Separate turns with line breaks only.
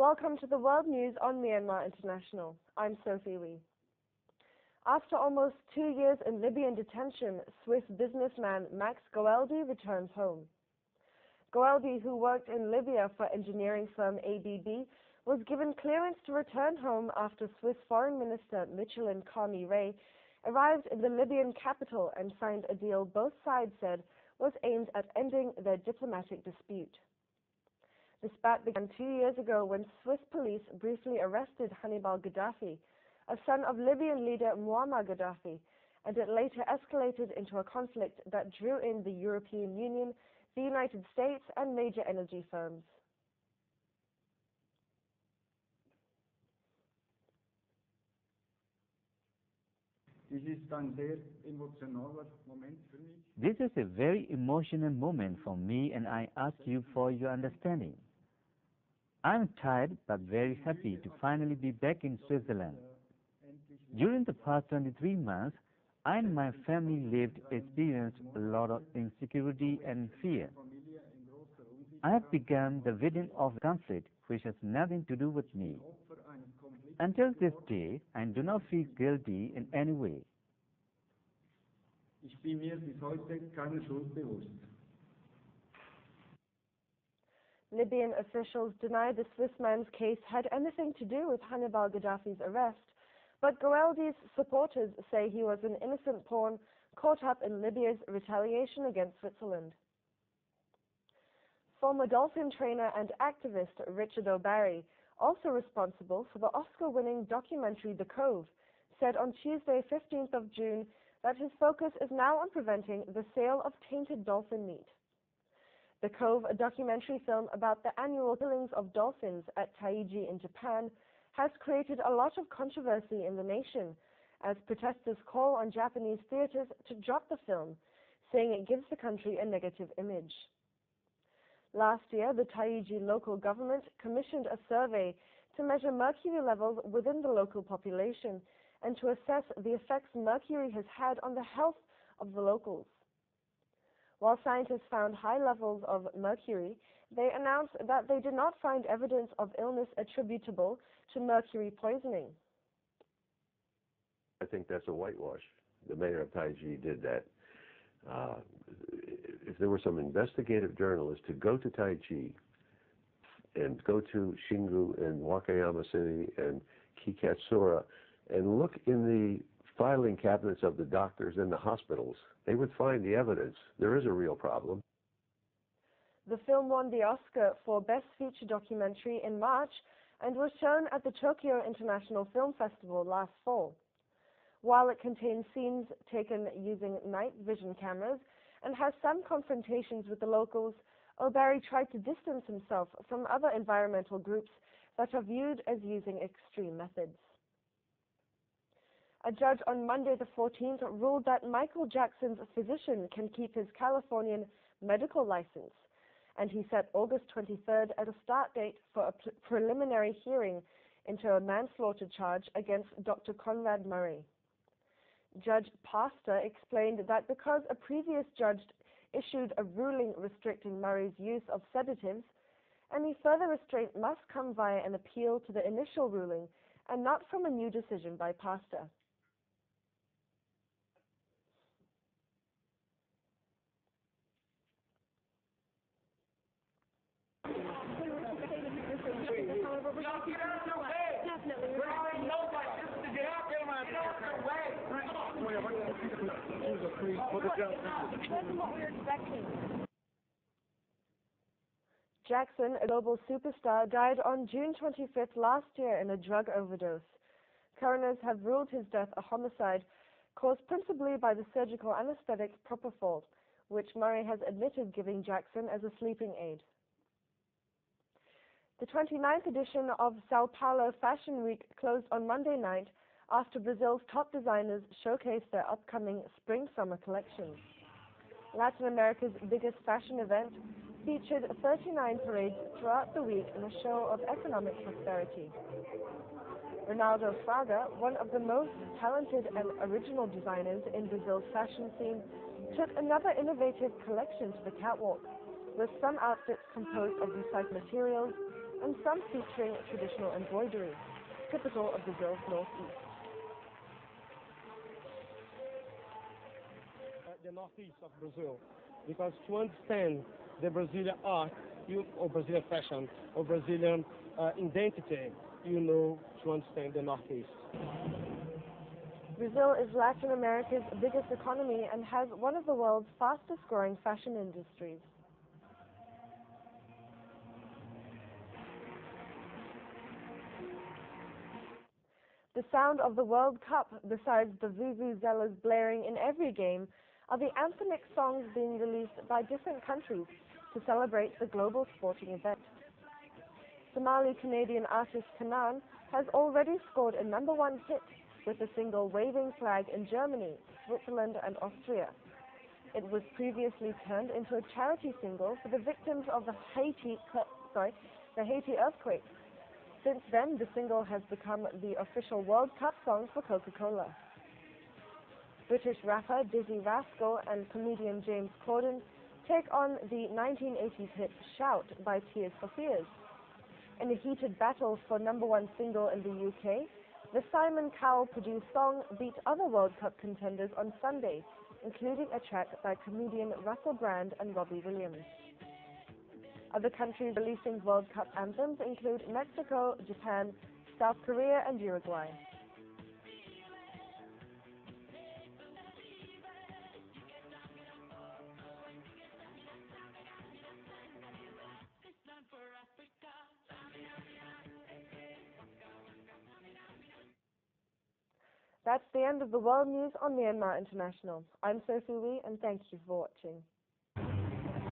Welcome to the World News on Myanmar International. I'm Sophie Wee. After almost 2 years in Libyan detention, Swiss businessman Max Goeldi returns home. Goeldi, who worked in Libya for engineering firm ABB, was given clearance to return home after Swiss Foreign Minister Micheline Carmi-Rae arrived in the Libyan capital and signed a deal both sides said was aimed at ending their diplomatic dispute. The spat began 2 years ago when Swiss police briefly arrested Hannibal Gaddafi, a son of Libyan leader Muammar Gaddafi, and it later escalated into a conflict that drew in the European Union, the United States, and major energy firms.
This is a very emotional moment for me, and I ask you for your understanding. I'm tired but very happy to finally be back in Switzerland. During the past 23 months, I and my family experienced a lot of insecurity and fear. I have begun the victim of conflict which has nothing to do with me. Until this day, I do not feel guilty in any way.
Ich bin mir bis heute keiner Schuld bewusst.
Libyan officials deny the Swiss man's case had anything to do with Hannibal Gaddafi's arrest, but Goeldi's supporters say he was an innocent pawn caught up in Libya's retaliation against Switzerland. Former dolphin trainer and activist Richard O'Barry, also responsible for the Oscar-winning documentary The Cove, said on Tuesday, 15th of June, that his focus is now on preventing the sale of tainted dolphin meat. The Cove, a documentary film about the annual killings of dolphins at Taiji in Japan, has created a lot of controversy in the nation, as protesters call on Japanese theaters to drop the film, saying it gives the country a negative image. Last year, the Taiji local government commissioned a survey to measure mercury levels within the local population and to assess the effects mercury has had on the health of the locals. While scientists found high levels of mercury, they announced that they did not find evidence of illness attributable to mercury poisoning.
I think that's a whitewash. The mayor of Taiji did that. If there were some investigative journalists to go to Taiji and go to Shingu and Wakayama City and Kikatsura and look in the filing cabinets of the doctors in the hospitals, they would find the evidence. There is a real problem.
The film won the Oscar for Best Feature Documentary in March and was shown at the Tokyo International Film Festival last fall. While it contains scenes taken using night vision cameras and has some confrontations with the locals, O'Barry tried to distance himself from other environmental groups that are viewed as using extreme methods. A judge on Monday the 14th ruled that Michael Jackson's physician can keep his Californian medical license, and he set August 23rd as a start date for a preliminary hearing into a manslaughter charge against Dr. Conrad Murray. Judge Pastor explained that because a previous judge issued a ruling restricting Murray's use of sedatives, any further restraint must come via an appeal to the initial ruling and not from a new decision by Pastor. Jackson, a global superstar, died on June 25th last year in a drug overdose. Coroners have ruled his death a homicide caused principally by the surgical anesthetic propofol, which Murray has admitted giving Jackson as a sleeping aid. The 29th edition of Sao Paulo Fashion Week closed on Monday night after Brazil's top designers showcased their upcoming spring-summer collections. Latin America's biggest fashion event featured 39 parades throughout the week in a show of economic prosperity. Ronaldo Fraga, one of the most talented and original designers in Brazil's fashion scene, took another innovative collection to the catwalk, with some outfits composed of recycled materials, and some featuring traditional embroidery, typical of Brazil's northeast.
The northeast of Brazil, because to understand the Brazilian art, or Brazilian fashion, or Brazilian identity, to understand the northeast.
Brazil is Latin America's biggest economy and has one of the world's fastest growing fashion industries. The sound of the World Cup, besides the vuvuzelas blaring in every game, are the anthemic songs being released by different countries to celebrate the global sporting event. Somali-Canadian artist Kanan has already scored a #1 hit with the single Waving Flag in Germany, Switzerland and Austria. It was previously turned into a charity single for the victims of the Haiti earthquake. Since then, the single has become the official World Cup song for Coca-Cola. British rapper Dizzy Rascal and comedian James Corden take on the 1980s hit Shout by Tears for Fears. In a heated battle for #1 single in the UK, the Simon Cowell-produced song beat other World Cup contenders on Sunday, including a track by comedian Russell Brand and Robbie Williams. Other countries releasing World Cup anthems include Mexico, Japan, South Korea and Uruguay. That's the end of the world news on Myanmar International. I'm Sophie Wee and thank you for watching.